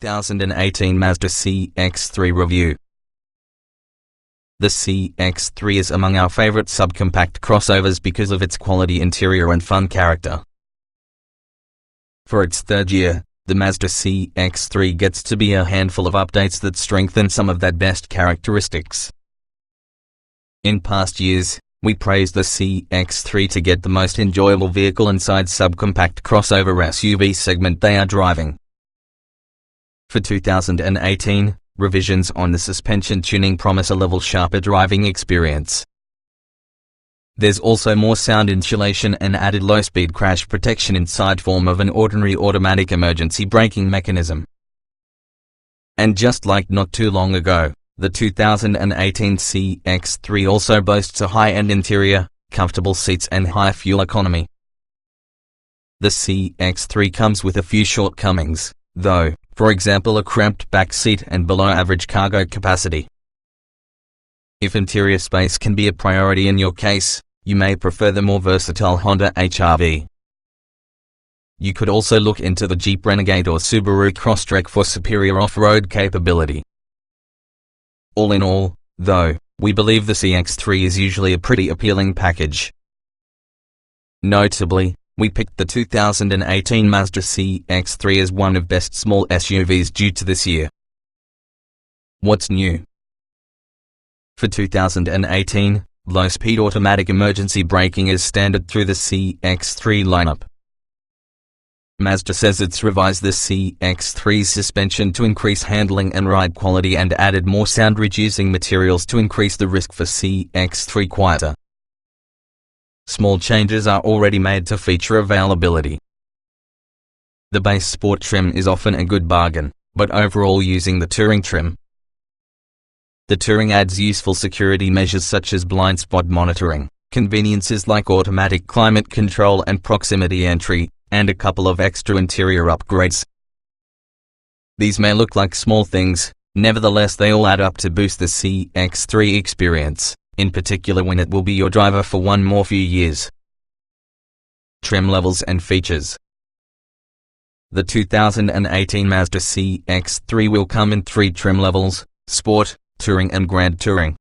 2018 Mazda CX-3 review. The CX-3 is among our favorite subcompact crossovers because of its quality interior and fun character. For its third year, the Mazda CX-3 gets to be a handful of updates that strengthen some of that best characteristics. In past years, we praised the CX-3 to get the most enjoyable vehicle inside subcompact crossover SUV segment they are driving. For 2018, revisions on the suspension tuning promise a level sharper driving experience. There's also more sound insulation and added low-speed crash protection inside form of an ordinary automatic emergency braking mechanism. And just like not too long ago, the 2018 CX-3 also boasts a high-end interior, comfortable seats and high fuel economy. The CX-3 comes with a few shortcomings, though, for example a cramped back seat and below-average cargo capacity. If interior space can be a priority in your case, you may prefer the more versatile Honda HR-V. You could also look into the Jeep Renegade or Subaru Crosstrek for superior off-road capability. All in all, though, we believe the CX-3 is usually a pretty appealing package. Notably, we picked the 2018 Mazda CX-3 as one of best small SUVs due to this year. What's new? For 2018, low-speed automatic emergency braking is standard through the CX-3 lineup. Mazda says it's revised the CX-3's suspension to increase handling and ride quality and added more sound-reducing materials to increase the risk for CX-3 quieter. Small changes are already made to feature availability. The base sport trim is often a good bargain, but overall using the touring trim. The touring adds useful security measures such as blind spot monitoring, conveniences like automatic climate control and proximity entry, and a couple of extra interior upgrades. These may look like small things, nevertheless they all add up to boost the CX-3 experience, in particular when it will be your driver for one more few years. Trim levels and features. The 2018 Mazda CX-3 will come in 3 trim levels: Sport, Touring and Grand Touring.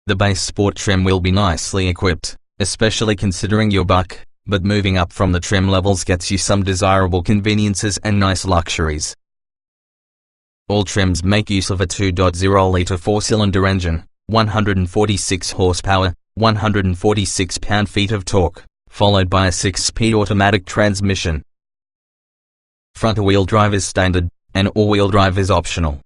The base Sport trim will be nicely equipped, especially considering your buck, but moving up from the trim levels gets you some desirable conveniences and nice luxuries. All trims make use of a 2.0-litre 4-cylinder engine, 146 horsepower, 146 pound-feet of torque, followed by a 6-speed automatic transmission. Front-wheel drive is standard, and all-wheel drive is optional.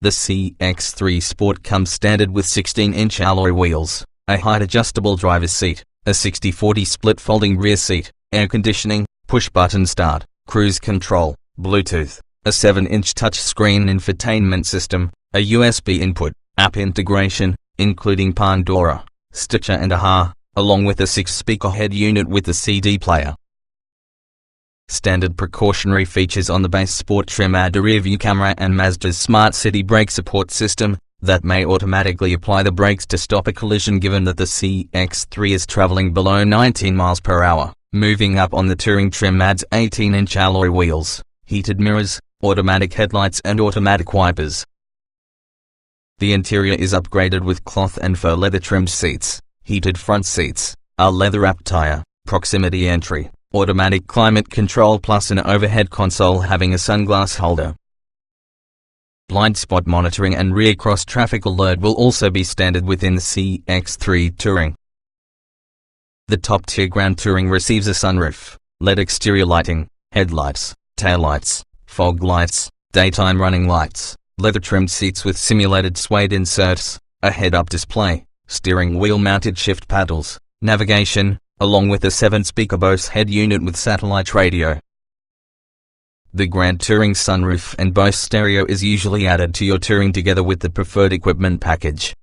The CX-3 Sport comes standard with 16-inch alloy wheels, a height-adjustable driver's seat, a 60/40 split folding rear seat, air conditioning, push-button start, cruise control, Bluetooth, a 7-inch touchscreen infotainment system, a USB input, app integration, including Pandora, Stitcher and AHA, along with a 6-speaker head unit with a CD player. Standard precautionary features on the base Sport trim add a rear-view camera and Mazda's Smart City brake support system that may automatically apply the brakes to stop a collision given that the CX-3 is traveling below 19 miles per hour. Moving up on the touring trim adds 18-inch alloy wheels, heated mirrors, automatic headlights and automatic wipers. The interior is upgraded with cloth and faux leather trimmed seats, heated front seats, a leather-wrapped tire, proximity entry, automatic climate control plus an overhead console having a sunglass holder. Blind spot monitoring and rear cross-traffic alert will also be standard within the CX-3 Touring. The top-tier Grand Touring receives a sunroof, LED exterior lighting, headlights, taillights, fog lights, daytime running lights, leather-trimmed seats with simulated suede inserts, a head-up display, steering wheel-mounted shift paddles, navigation, along with a 7-speaker Bose head unit with satellite radio. The Grand Touring sunroof and Bose stereo is usually added to your Touring together with the preferred equipment package.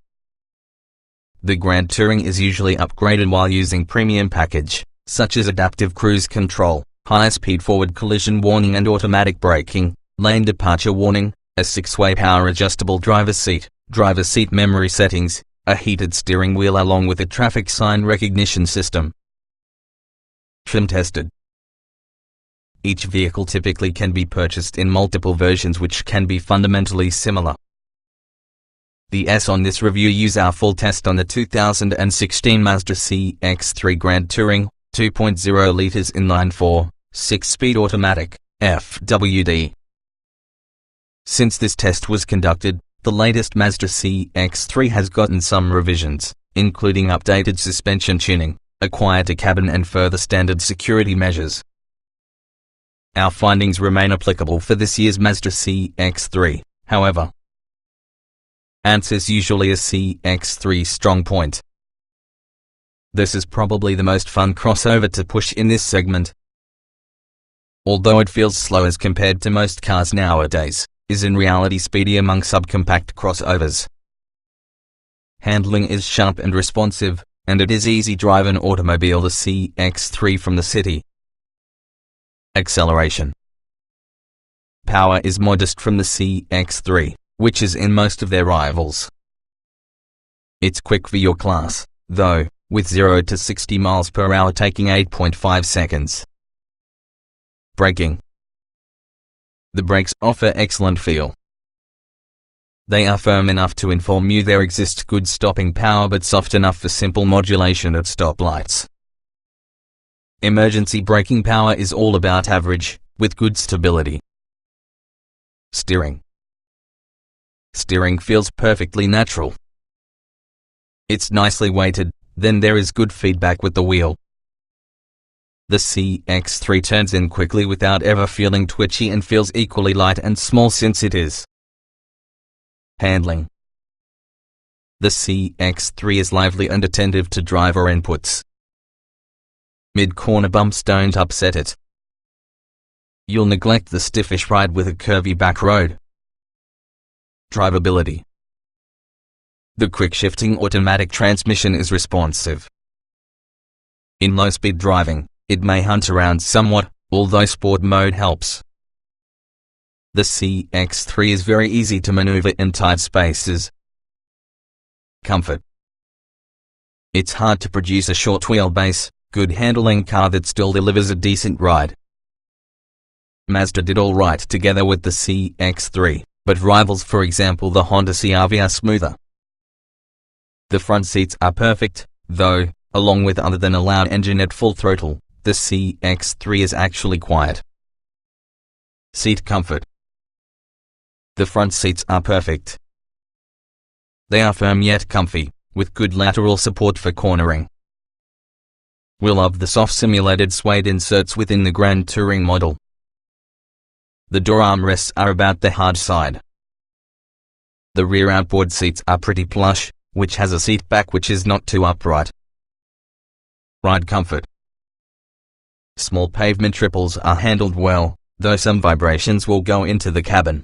The Grand Touring is usually upgraded while using premium package, such as adaptive cruise control, high-speed forward collision warning and automatic braking, lane departure warning, a 6-way power-adjustable driver's seat memory settings, a heated steering wheel along with a traffic sign recognition system. Trim tested. Each vehicle typically can be purchased in multiple versions which can be fundamentally similar. The S on this review use our full test on the 2016 Mazda CX-3 Grand Touring, 2.0 liters inline-4, 6-speed automatic, FWD. Since this test was conducted, the latest Mazda CX-3 has gotten some revisions, including updated suspension tuning, a quieter cabin and further standard security measures. Our findings remain applicable for this year's Mazda CX-3, however. Answers usually a CX-3 strong point. This is probably the most fun crossover to push in this segment. Although it feels slow as compared to most cars nowadays, is in reality speedy among subcompact crossovers. Handling is sharp and responsive, and it is easy drive an automobile the CX-3 from the city. Acceleration. Power is modest from the CX-3, which is in most of their rivals. It's quick for your class, though, with 0 to 60 miles per hour taking 8.5 seconds. Braking. The brakes offer excellent feel. They are firm enough to inform you there exists good stopping power but soft enough for simple modulation at stoplights. Emergency braking power is all about average, with good stability. Steering. Steering feels perfectly natural. It's nicely weighted, then there is good feedback with the wheel. The CX-3 turns in quickly without ever feeling twitchy and feels equally light and small since it is. Handling. The CX-3 is lively and attentive to driver inputs. Mid-corner bumps don't upset it. You'll neglect the stiffish ride with a curvy back road. Drivability. The quick-shifting automatic transmission is responsive. In low-speed driving, it may hunt around somewhat, although sport mode helps. The CX-3 is very easy to maneuver in tight spaces. Comfort. It's hard to produce a short wheelbase, good handling car that still delivers a decent ride. Mazda did all right together with the CX-3, but rivals, for example the Honda CR-V, are smoother. The front seats are perfect, though, along with other than a loud engine at full throttle, the CX-3 is actually quiet. Seat comfort. The front seats are perfect. They are firm yet comfy, with good lateral support for cornering. We love the soft simulated suede inserts within the Grand Touring model. The door armrests are about the hard side. The rear outboard seats are pretty plush, which has a seat back which is not too upright. Ride comfort. Small pavement triples are handled well, though some vibrations will go into the cabin.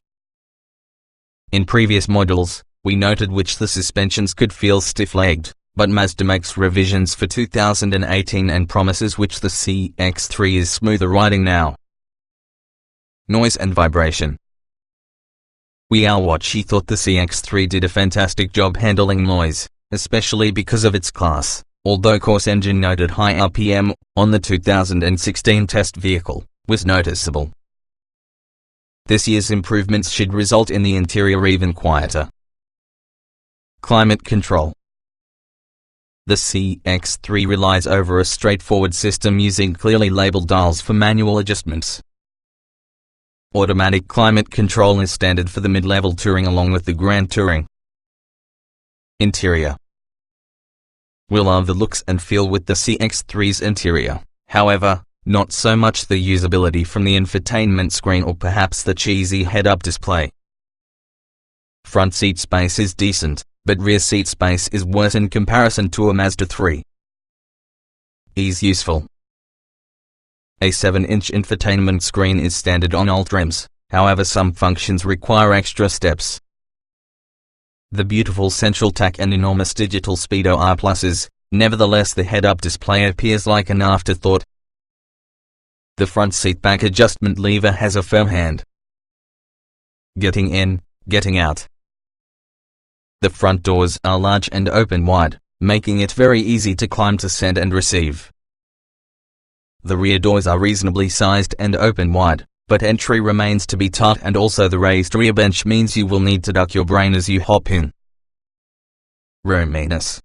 In previous models, we noted which the suspensions could feel stiff-legged, but Mazda makes revisions for 2018 and promises which the CX-3 is smoother riding now. Noise and vibration. We are what she thought the CX-3 did a fantastic job handling noise, especially because of its class. Although course engine noted high RPM on the 2016 test vehicle was noticeable. This year's improvements should result in the interior even quieter. Climate control. The CX-3 relies over a straightforward system using clearly labeled dials for manual adjustments. Automatic climate control is standard for the mid-level Touring along with the Grand Touring. Interior. We love the looks and feel with the CX-3's interior, however, not so much the usability from the infotainment screen or perhaps the cheesy head-up display. Front seat space is decent, but rear seat space is worse in comparison to a Mazda 3. Is useful. A 7-inch infotainment screen is standard on all trims, however some functions require extra steps. The beautiful central TAC and enormous digital speedo are pluses, nevertheless the head-up display appears like an afterthought. The front seat back adjustment lever has a firm hand. Getting in, getting out. The front doors are large and open wide, making it very easy to climb to send and receive. The rear doors are reasonably sized and open wide, but entry remains to be tight, and also the raised rear bench means you will need to duck your brain as you hop in. Roominess.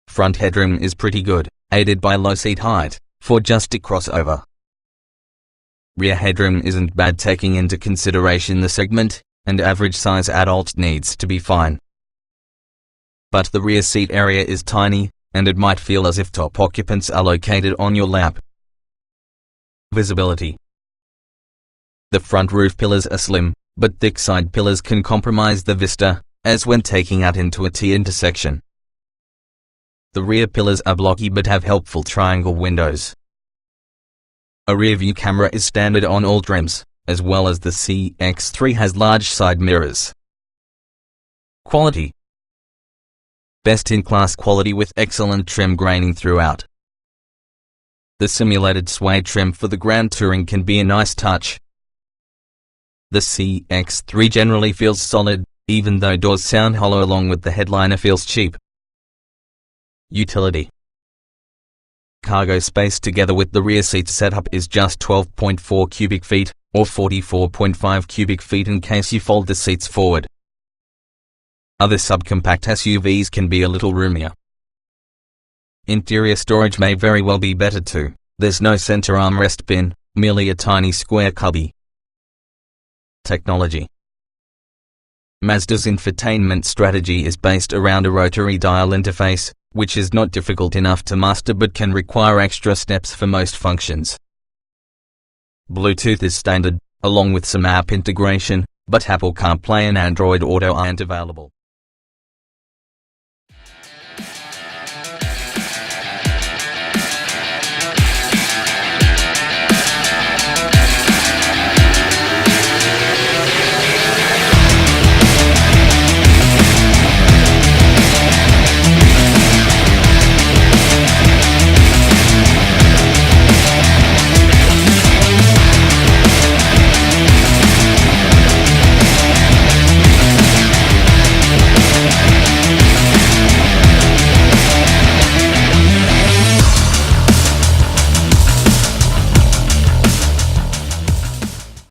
Front headroom is pretty good, aided by low seat height, for just a crossover. Rear headroom isn't bad taking into consideration the segment, and average size adult needs to be fine. But the rear seat area is tiny, and it might feel as if top occupants are located on your lap. Visibility. The front roof pillars are slim, but thick side pillars can compromise the vista, as when taking out into a T-intersection. The rear pillars are blocky but have helpful triangle windows. A rear view camera is standard on all trims, as well as the CX-3 has large side mirrors. Quality. Best-in-class quality with excellent trim graining throughout. The simulated suede trim for the Grand Touring can be a nice touch. The CX-3 generally feels solid, even though doors sound hollow, along with the headliner feels cheap. Utility. Cargo space together with the rear seat setup is just 12.4 cubic feet, or 44.5 cubic feet in case you fold the seats forward. Other subcompact SUVs can be a little roomier. Interior storage may very well be better too. There's no center armrest bin, merely a tiny square cubby. Technology. Mazda's infotainment strategy is based around a rotary dial interface, which is not difficult enough to master but can require extra steps for most functions. Bluetooth is standard, along with some app integration, but Apple CarPlay and Android Auto aren't available.